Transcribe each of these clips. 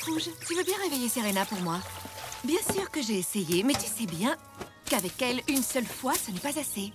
Rouge, tu veux bien réveiller Serena pour moi? Bien sûr que j'ai essayé, mais tu sais bien qu'avec elle, une seule fois, ce n'est pas assez.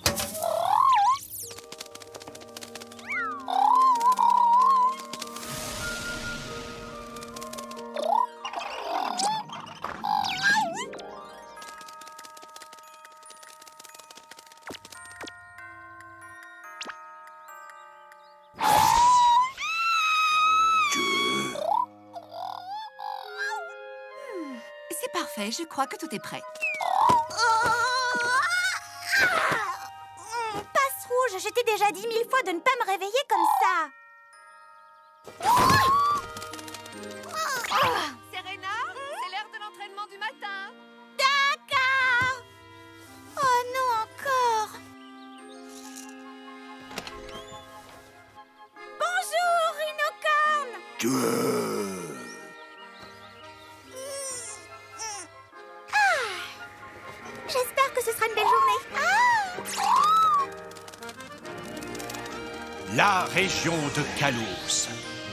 C'est parfait, je crois que tout est prêt. Passe Rouge, je t'ai déjà dit 1000 fois de ne pas me réveiller comme ça. Serena, c'est l'heure de l'entraînement du matin. D'accord. Oh non, encore. Bonjour, Rhinocorne. J'espère que ce sera une belle journée. La région de Kalos.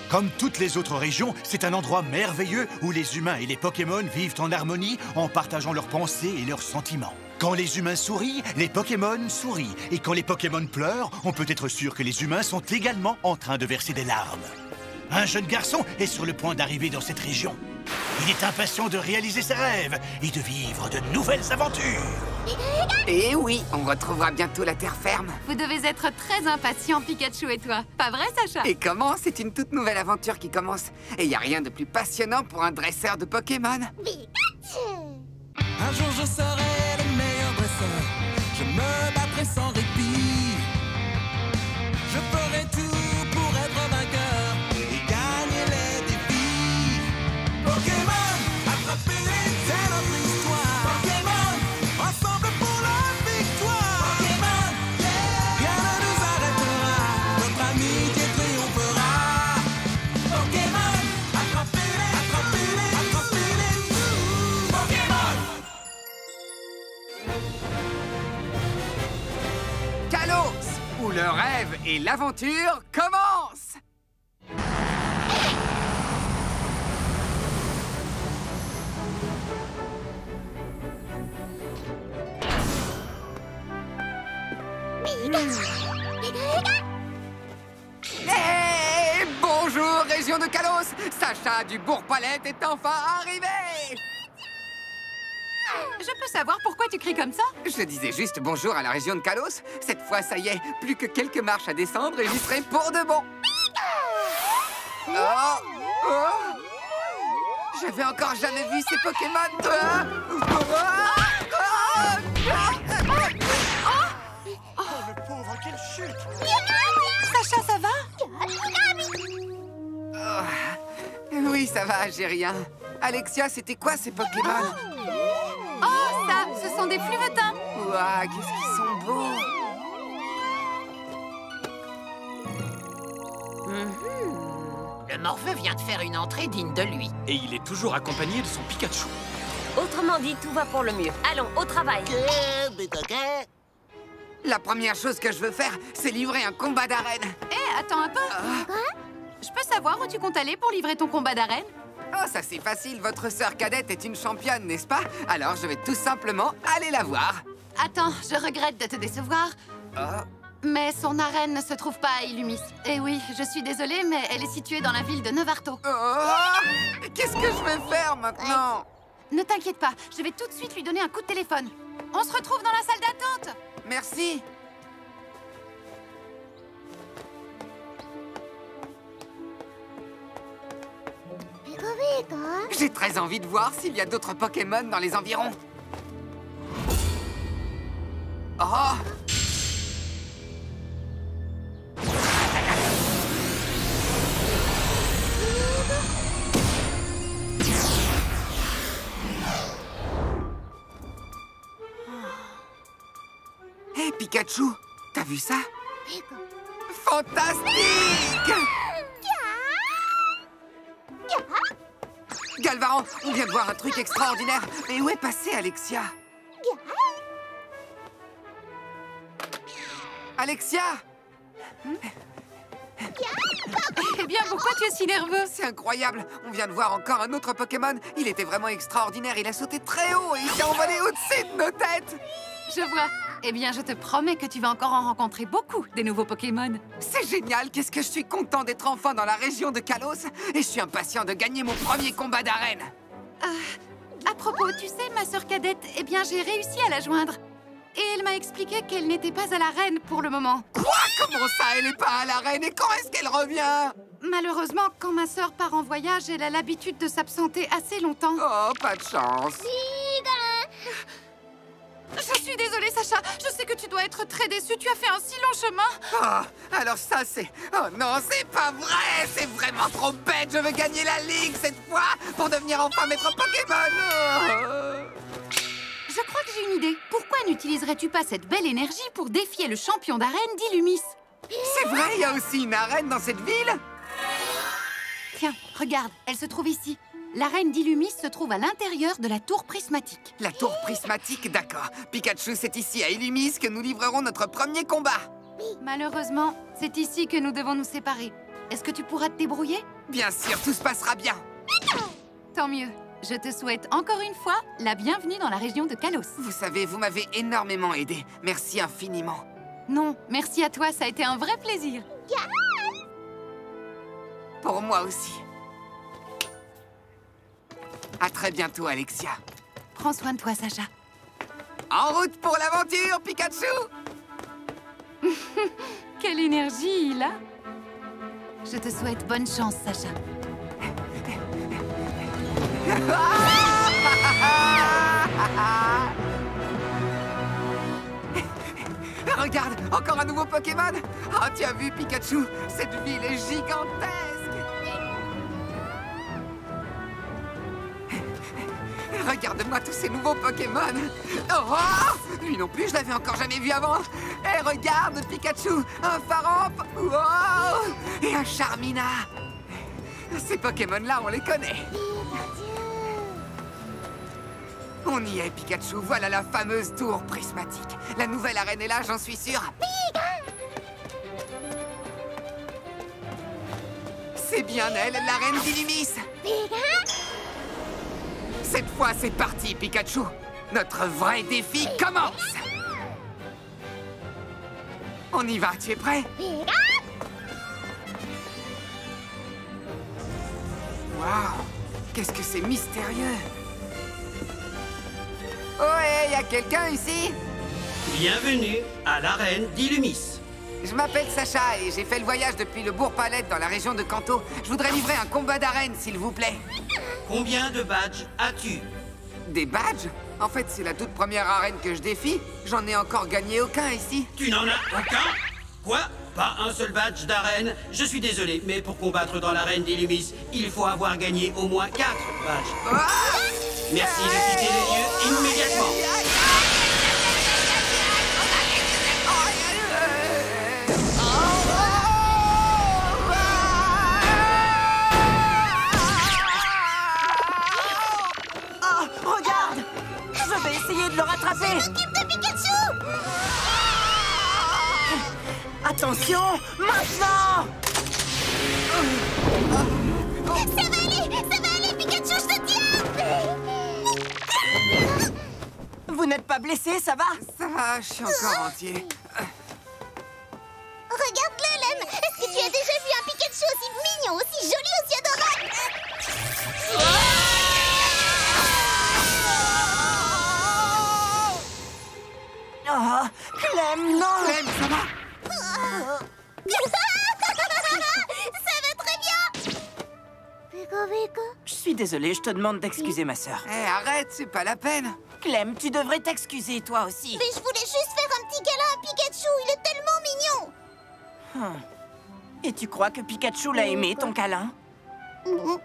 Comme toutes les autres régions, c'est un endroit merveilleux où les humains et les Pokémon vivent en harmonie en partageant leurs pensées et leurs sentiments. Quand les humains sourient, les Pokémon sourient. Et quand les Pokémon pleurent, on peut être sûr que les humains sont également en train de verser des larmes. Un jeune garçon est sur le point d'arriver dans cette région. Il est impatient de réaliser ses rêves et de vivre de nouvelles aventures. Et oui, on retrouvera bientôt la terre ferme. Vous devez être très impatients, Pikachu et toi. Pas vrai, Sacha? Et comment? C'est une toute nouvelle aventure qui commence. Et il n'y a rien de plus passionnant pour un dresseur de Pokémon. Un jour je serai le meilleur dresseur. Je me battrai sans répit. Je ferai tout pour être vainqueur et gagner les défis. Pokémon, attrapez-les, c'est notre histoire. Pokémon, ensemble pour la victoire. Pokémon, rien ne nous arrêtera. Notre amitié triomphera. Pokémon, attrapez-les, attrapez-les, attrapez-les tous. Pokémon. Kalos, où le rêve et l'aventure commencent. Hey, bonjour, région de Kalos. Sacha du Bourg-Palette est enfin arrivé. Je peux savoir pourquoi tu cries comme ça? Je disais juste bonjour à la région de Kalos. Cette fois, ça y est, plus que quelques marches à descendre et j'y serai pour de bon. Oh, oh. J'avais encore jamais vu ces Pokémon. Oh, le pauvre, quelle chute! Sacha, ça va? Oui, ça va, j'ai rien. Alexia, c'était quoi ces Pokémon? Oh, ça, ce sont des fluvetins. Ouah, qu'est-ce qu'ils sont beaux! Le morveux vient de faire une entrée digne de lui. Et il est toujours accompagné de son Pikachu. Autrement dit, tout va pour le mieux. Allons, au travail. La première chose que je veux faire, c'est livrer un combat d'arène. Eh, attends un peu. Je peux savoir où tu comptes aller pour livrer ton combat d'arène? Oh, ça c'est facile, votre sœur cadette est une championne, n'est-ce pas? Alors je vais tout simplement aller la voir. Attends, je regrette de te décevoir. Mais son arène ne se trouve pas à Illumis. Et oui, je suis désolée, mais elle est située dans la ville de Nevarto. Qu'est-ce que je vais faire maintenant? Ne t'inquiète pas, je vais tout de suite lui donner un coup de téléphone. On se retrouve dans la salle d'attente. Merci. J'ai très envie de voir s'il y a d'autres Pokémon dans les environs. Oh! Hé, Pikachu, t'as vu ça? Fantastique! Galvaran, on vient de voir un truc extraordinaire. Mais où est passée Alexia? Alexia! Eh bien, pourquoi tu es si nerveux? C'est incroyable. On vient de voir encore un autre Pokémon. Il était vraiment extraordinaire. Il a sauté très haut et il s'est envolé au-dessus de nos têtes. Je vois. Eh bien, je te promets que tu vas encore en rencontrer beaucoup, des nouveaux Pokémon. C'est génial. Qu'est-ce que je suis content d'être enfin dans la région de Kalos. Et je suis impatient de gagner mon premier combat d'arène. À propos, tu sais, ma sœur cadette, eh bien, j'ai réussi à la joindre. Et elle m'a expliqué qu'elle n'était pas à l'arène pour le moment. Quoi? Comment ça, elle n'est pas à l'arène? Et quand est-ce qu'elle revient? Malheureusement, quand ma sœur part en voyage, elle a l'habitude de s'absenter assez longtemps. Oh, pas de chance. Je suis désolée, Sacha. Je sais que tu dois être très déçue. Tu as fait un si long chemin. Oh, alors ça, c'est... Oh non, c'est pas vrai. C'est vraiment trop bête. Je veux gagner la ligue cette fois pour devenir enfin maître Pokémon. Oh. Je crois que j'ai une idée. Pourquoi n'utiliserais-tu pas cette belle énergie pour défier le champion d'arène d'Illumis? C'est vrai, il y a aussi une arène dans cette ville? Tiens, regarde, elle se trouve ici. L'arène d'Illumis se trouve à l'intérieur de la tour prismatique. La tour prismatique, d'accord. Pikachu, c'est ici à Illumis que nous livrerons notre premier combat. Malheureusement, c'est ici que nous devons nous séparer. Est-ce que tu pourras te débrouiller? Bien sûr, tout se passera bien. Tant mieux. Je te souhaite encore une fois la bienvenue dans la région de Kalos. Vous savez, vous m'avez énormément aidé. Merci infiniment. Non, merci à toi, ça a été un vrai plaisir. Pour moi aussi. À très bientôt, Alexia. Prends soin de toi, Sacha. En route pour l'aventure, Pikachu! Quelle énergie il a! Je te souhaite bonne chance, Sacha. Regarde, encore un nouveau Pokémon! Oh, tu as vu, Pikachu? Cette ville est gigantesque! Regarde-moi tous ces nouveaux Pokémon! Oh! Lui non plus, je l'avais encore jamais vu avant! Et regarde, Pikachu! Un Faramp! Wow! Et un Charmina! Ces Pokémon-là, on les connaît! On y est, Pikachu. Voilà la fameuse tour prismatique. La nouvelle arène est là, j'en suis sûr. C'est bien elle, l'arène d'Illumis. Cette fois, c'est parti, Pikachu. Notre vrai défi commence. On y va, tu es prêt? Waouh! Qu'est-ce que c'est mystérieux! Oh, y a quelqu'un ici? Bienvenue à l'arène d'Illumis. Je m'appelle Sacha et j'ai fait le voyage depuis le Bourg-Palette dans la région de Kanto. Je voudrais livrer un combat d'arène, s'il vous plaît. Combien de badges as-tu? Des badges? En fait, c'est la toute première arène que je défie. J'en ai encore gagné aucun ici. Tu n'en as aucun? Quoi? Pas un seul badge d'arène? Je suis désolé, mais pour combattre dans l'arène d'Illumis, il faut avoir gagné au moins 4 badges. Ah! Merci de quitter les lieux immédiatement. Oh, regarde! Je vais essayer de le rattraper! S'occupe de Pikachu! Attention, maintenant! Ça va aller, Pikachu, je te tiens! Vous n'êtes pas blessé, ça va? Ça va, je suis encore entier. Regarde-le, Lem! Est-ce que tu as déjà vu un Pikachu aussi mignon, aussi joli, aussi adorable? Oh, Clem, non! Clem, ça va? Ça va très bien! Je suis désolé, je te demande d'excuser ma sœur. Hé, arrête, c'est pas la peine. Clem, tu devrais t'excuser, toi aussi. Mais je voulais juste faire un petit câlin à Pikachu, il est tellement mignon! Et tu crois que Pikachu l'a aimé, ton câlin? Bon,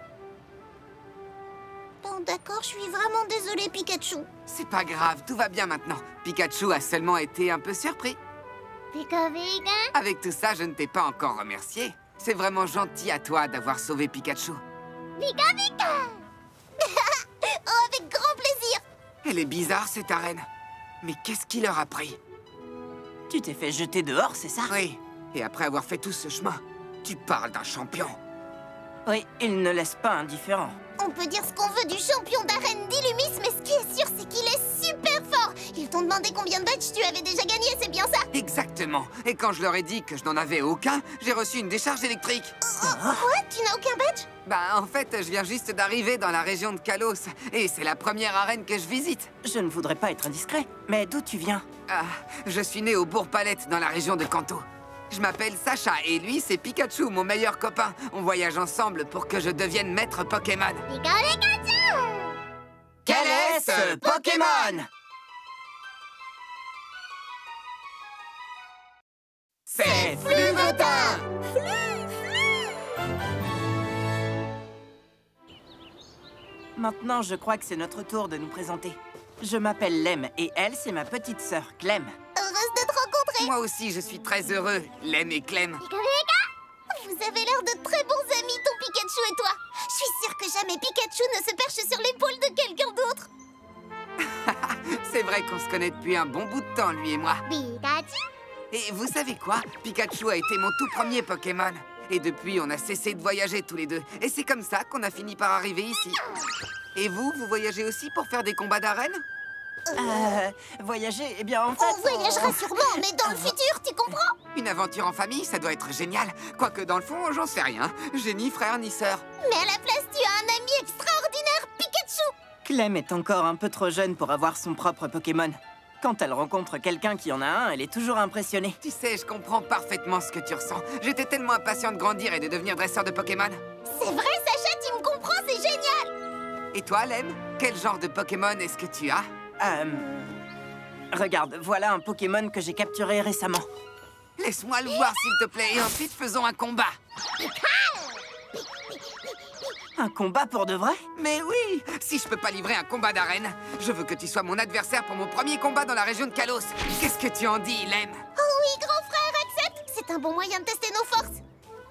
d'accord, je suis vraiment désolée, Pikachu. C'est pas grave, tout va bien maintenant. Pikachu a seulement été un peu surpris. Avec tout ça, je ne t'ai pas encore remercié. C'est vraiment gentil à toi d'avoir sauvé Pikachu. Oh, avec grand plaisir! Elle est bizarre, cette arène. Mais qu'est-ce qui leur a pris? Tu t'es fait jeter dehors, c'est ça? Oui, et après avoir fait tout ce chemin, Tu parles d'un champion. Oui, il ne laisse pas indifférent. On peut dire ce qu'on veut du champion d'arène d'Illumis, mais ce qui est sûr, c'est qu'il est super fort. Ils t'ont demandé combien de badges tu avais déjà gagné, c'est bien ça? Exactement. Et quand je leur ai dit que je n'en avais aucun, j'ai reçu une décharge électrique. Quoi? Tu n'as aucun badge? Bah, en fait, je viens juste d'arriver dans la région de Kalos. Et c'est la première arène que je visite. Je ne voudrais pas être indiscret, mais d'où tu viens? Ah, je suis né au Bourg-Palette, dans la région de Kanto. Je m'appelle Sacha, et lui, c'est Pikachu, mon meilleur copain. On voyage ensemble pour que je devienne maître Pokémon. Pikachu! Quel est ce Pokémon? C'est Fluvetin! Maintenant, je crois que c'est notre tour de nous présenter. Je m'appelle Lem, et elle, c'est ma petite sœur, Clem. Heureuse de te rencontrer! Moi aussi, je suis très heureux, Lem et Clem. Vous avez l'air de très bons amis, ton Pikachu et toi. Je suis sûre que jamais Pikachu ne se perche sur l'épaule de quelqu'un d'autre. C'est vrai qu'on se connaît depuis un bon bout de temps, lui et moi. Pikachu? Et vous savez quoi? Pikachu a été mon tout premier Pokémon. Et depuis, on a cessé de voyager tous les deux. Et c'est comme ça qu'on a fini par arriver ici. Et vous voyagez aussi pour faire des combats d'arène? Voyager, eh bien en fait... On voyagera sûrement, mais dans le futur, tu comprends? Une aventure en famille, ça doit être génial. Quoique dans le fond, j'en sais rien. J'ai ni frère ni sœur. Mais à la place, tu as un ami extraordinaire, Pikachu! Clem est encore un peu trop jeune pour avoir son propre Pokémon. Quand elle rencontre quelqu'un qui en a un, elle est toujours impressionnée. Tu sais, je comprends parfaitement ce que tu ressens. J'étais tellement impatient de grandir et de devenir dresseur de Pokémon. C'est vrai, Sacha, tu me comprends, c'est génial! Et toi, Lem? Quel genre de Pokémon est-ce que tu as? Regarde, voilà un Pokémon que j'ai capturé récemment. Laisse-moi le voir, s'il te plaît, et ensuite faisons un combat. Un combat pour de vrai? Mais oui! Si je peux pas livrer un combat d'arène, je veux que tu sois mon adversaire pour mon premier combat dans la région de Kalos. Qu'est-ce que tu en dis, Lem? Oh oui, grand frère, accepte! C'est un bon moyen de tester nos forces.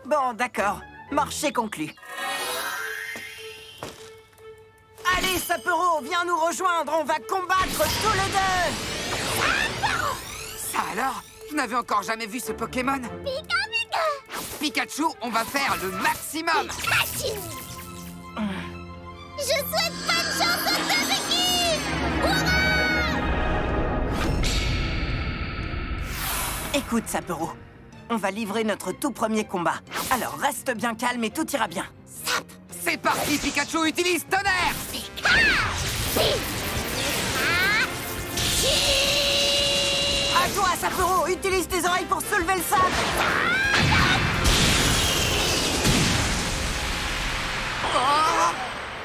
Bon, d'accord. Marché conclu. Allez, Sapero, viens nous rejoindre. On va combattre tous les deux. Ça alors? Je n'avais encore jamais vu ce Pokémon. Pikachu, on va faire le maximum. Pikachu! Je souhaite bonne chance à cette équipe! Écoute, Sapero, on va livrer notre tout premier combat. Alors reste bien calme et tout ira bien. C'est parti, Pikachu, utilise tonnerre! À toi, Sapero, utilise tes oreilles pour soulever le sable.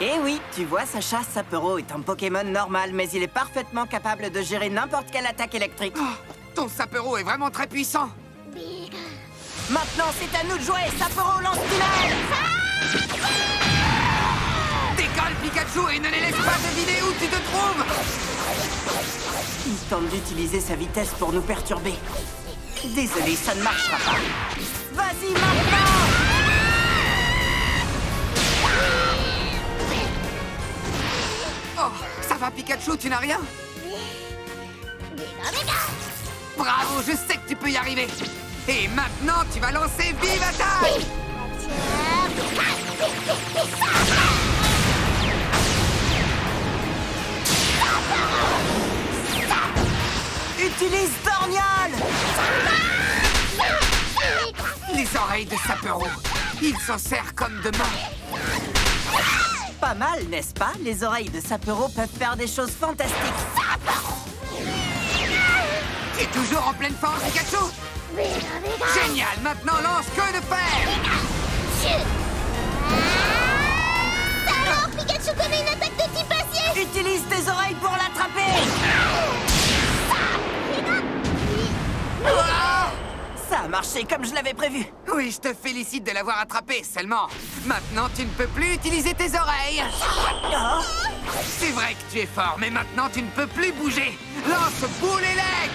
Eh oui, tu vois, Sacha, Sapero est un Pokémon normal, mais il est parfaitement capable de gérer n'importe quelle attaque électrique. Oh, ton Sapero est vraiment très puissant. Maintenant, c'est à nous de jouer. Sapero, lance-tunnel. Décolle, Pikachu, et ne les laisse pas deviner où tu te trouves. Il tente d'utiliser sa vitesse pour nous perturber. Désolé, ça ne marchera pas. Vas-y, maintenant! Oh, ça va, Pikachu, tu n'as rien? Bravo, je sais que tu peux y arriver. Et maintenant, tu vas lancer Vive Attaque! Utilise Torgnole! Les oreilles de Sapero, il s'en sert comme de main. Pas mal, n'est-ce pas? Les oreilles de Sapero peuvent faire des choses fantastiques. T'es toujours en pleine forme, Pikachu? Génial! Maintenant, lance queue de fer! Alors, Pikachu connaît une attaque de type acier! Utilise tes oreilles pour l'attraper! Ça a marché comme je l'avais prévu. Oui, je te félicite de l'avoir attrapé, seulement. Maintenant, tu ne peux plus utiliser tes oreilles. C'est vrai que tu es fort, mais maintenant, tu ne peux plus bouger. Lance boule élec!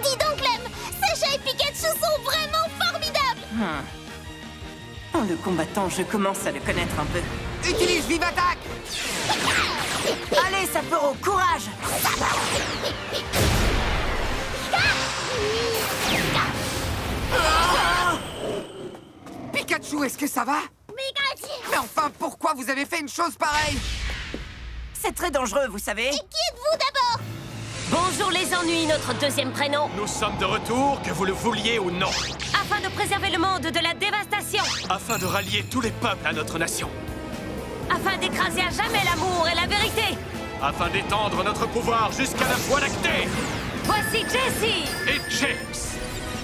Dis donc, Clem, Sacha et Pikachu sont vraiment formidables! En le combattant, je commence à le connaître un peu. Utilise Vive Attaque! Allez, Allez, Sapporo, courage! Pikachu, est-ce que ça va? Mais enfin, pourquoi vous avez fait une chose pareille? C'est très dangereux, vous savez. Et qui êtes-vous d'abord? Bonjour les ennuis, notre deuxième prénom. Nous sommes de retour, que vous le vouliez ou non. Afin de préserver le monde de la dévastation. Afin de rallier tous les peuples à notre nation. Afin d'écraser à jamais l'amour et la vérité. Afin d'étendre notre pouvoir jusqu'à la Voie lactée. Voici Jessie. Et James.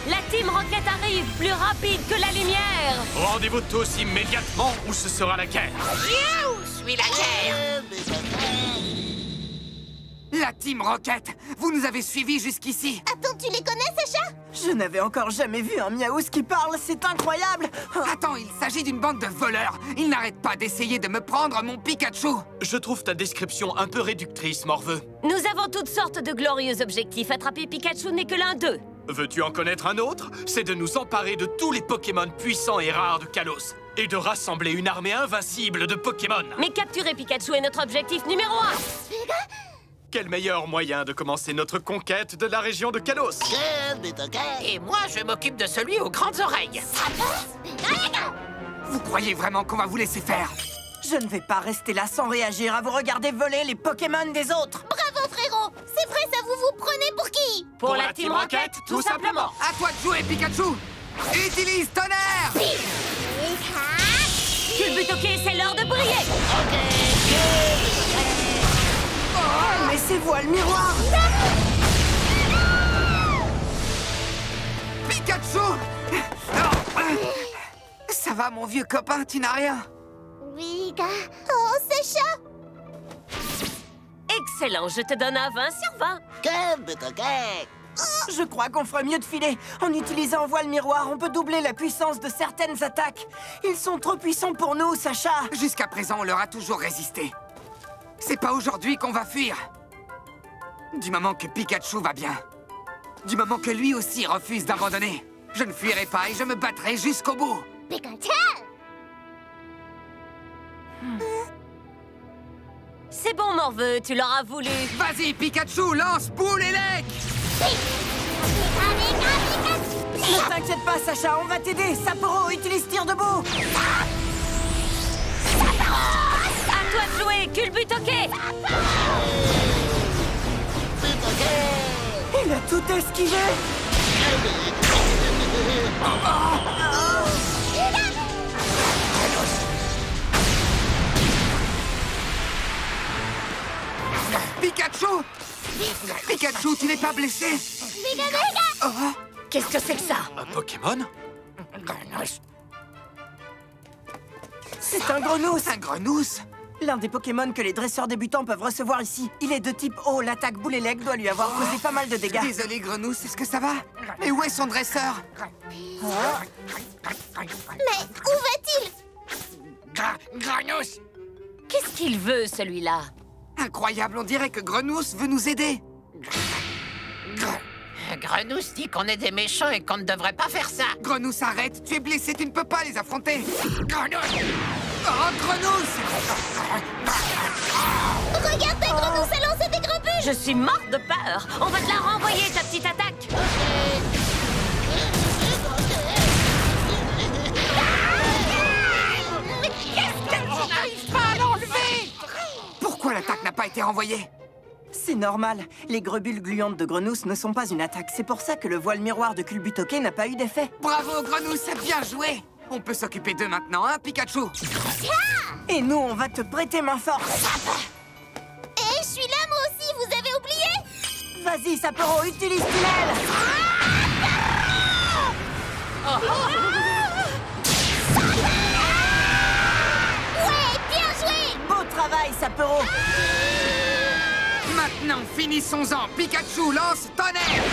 La Team Rocket arrive, plus rapide que la lumière. Rendez-vous tous immédiatement ou ce sera la guerre. Je suis la guerre. La Team Rocket, vous nous avez suivis jusqu'ici. Attends, tu les connais, Sacha? Je n'avais encore jamais vu un Miaouz qui parle, c'est incroyable! Attends, il s'agit d'une bande de voleurs. Ils n'arrêtent pas d'essayer de me prendre mon Pikachu. Je trouve ta description un peu réductrice, Morveux. Nous avons toutes sortes de glorieux objectifs. Attraper Pikachu n'est que l'un d'eux. Veux-tu en connaître un autre? C'est de nous emparer de tous les Pokémon puissants et rares de Kalos. Et de rassembler une armée invincible de Pokémon. Mais capturer Pikachu est notre objectif numéro 1. Quel meilleur moyen de commencer notre conquête de la région de Kalos? Et moi, je m'occupe de celui aux grandes oreilles. Vous croyez vraiment qu'on va vous laisser faire? Je ne vais pas rester là sans réagir à vous regarder voler les Pokémon des autres! Bravo, frérot! C'est vrai, ça vous prenez pour qui? Pour la Team Rocket, tout simplement. À toi de jouer, Pikachu. Utilise tonnerre. Culbutoke, c'est l'heure de briller. Oh, laissez-moi le miroir! Pikachu! Ça va, mon vieux copain, tu n'as rien? Oh, Sacha! Excellent, je te donne un 20 sur 20. Je crois qu'on ferait mieux de filer. En utilisant voile miroir, on peut doubler la puissance de certaines attaques. Ils sont trop puissants pour nous, Sacha. Jusqu'à présent, on leur a toujours résisté. C'est pas aujourd'hui qu'on va fuir. Du moment que Pikachu va bien. Du moment que lui aussi refuse d'abandonner. Je ne fuirai pas et je me battrai jusqu'au bout. Pikachu! C'est bon, Morveux, tu l'auras voulu. Vas-y, Pikachu, lance boule et lec! Ne t'inquiète pas, Sacha, on va t'aider. Sapporo, utilise tir debout. À toi de jouer, Culbutoke. Il a tout esquivé. Pikachu! Pikachu, tu n'es pas blessé? Oh. Qu'est-ce que c'est que ça? Un Pokémon? C'est un Grenousse. Un Grenousse? L'un des Pokémon que les dresseurs débutants peuvent recevoir ici. Il est de type eau. L'attaque boule et lec doit lui avoir causé pas mal de dégâts. Désolé, Grenousse, est-ce que ça va? Mais où est son dresseur? Mais où va-t-il? Grenousse! Qu'est-ce qu'il veut, celui-là? Incroyable, on dirait que Grenousse veut nous aider. Grenousse dit qu'on est des méchants et qu'on ne devrait pas faire ça. Grenousse, arrête, tu es blessé, tu ne peux pas les affronter. Grenousse! Oh, Grenousse! Regarde ta Grenousse a lancé des gros bulles! Je suis morte de peur. On va te la renvoyer, ta petite attaque. Mais qu'est-ce que tu n'arrives pas à l'enlever? Pourquoi l'attaque n'a pas été renvoyée? C'est normal. Les grebules gluantes de Grenousse ne sont pas une attaque. C'est pour ça que le voile miroir de Culbutoke n'a pas eu d'effet. Bravo, Grenousse, bien joué! On peut s'occuper d'eux maintenant, hein, Pikachu? Et nous, on va te prêter main forte. Eh, je suis là, moi aussi, vous avez oublié? Vas-y, Sapporo, utilise tunnel. Ouais, bien joué! Beau travail, Sapporo. Maintenant, finissons-en! Pikachu, lance tonnerre!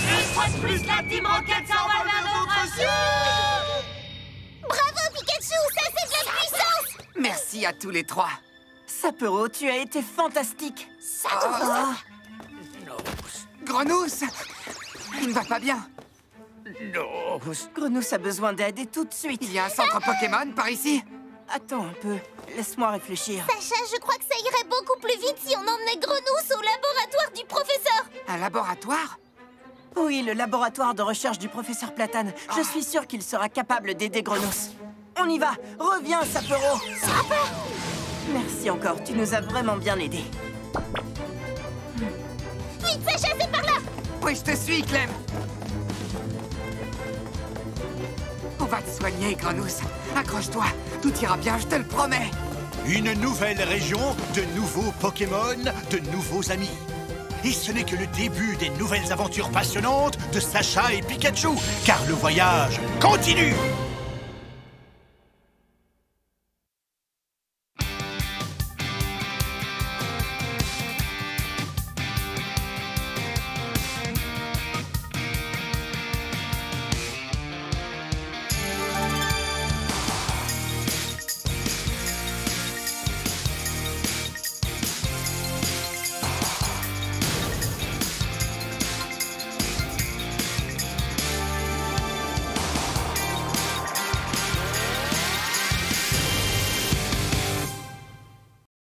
Une fois de plus, la Team Rocket s'envole vers notre ciel. Bravo, Pikachu! Ça, c'est de la puissance! Merci à tous les trois. Sapporo, tu as été fantastique. Grenousse! Il ne va pas bien. Non. Grenousse. Grenousse a besoin d'aide et tout de suite. Il y a un centre Pokémon par ici? Attends un peu, laisse-moi réfléchir. Sacha, je crois que ça irait beaucoup plus vite si on emmenait Grenousse au laboratoire du professeur. Un laboratoire? Oui, le laboratoire de recherche du professeur Platane. Je suis sûre qu'il sera capable d'aider Grenousse. On y va. Reviens, Sapero. Merci encore, tu nous as vraiment bien aidés. Vite, Sacha, c'est par là. Oui, je te suis, Clem. On va te soigner, Grenousse. Accroche-toi, tout ira bien, je te le promets. Une nouvelle région, de nouveaux Pokémon, de nouveaux amis. Et ce n'est que le début des nouvelles aventures passionnantes de Sacha et Pikachu, car le voyage continue.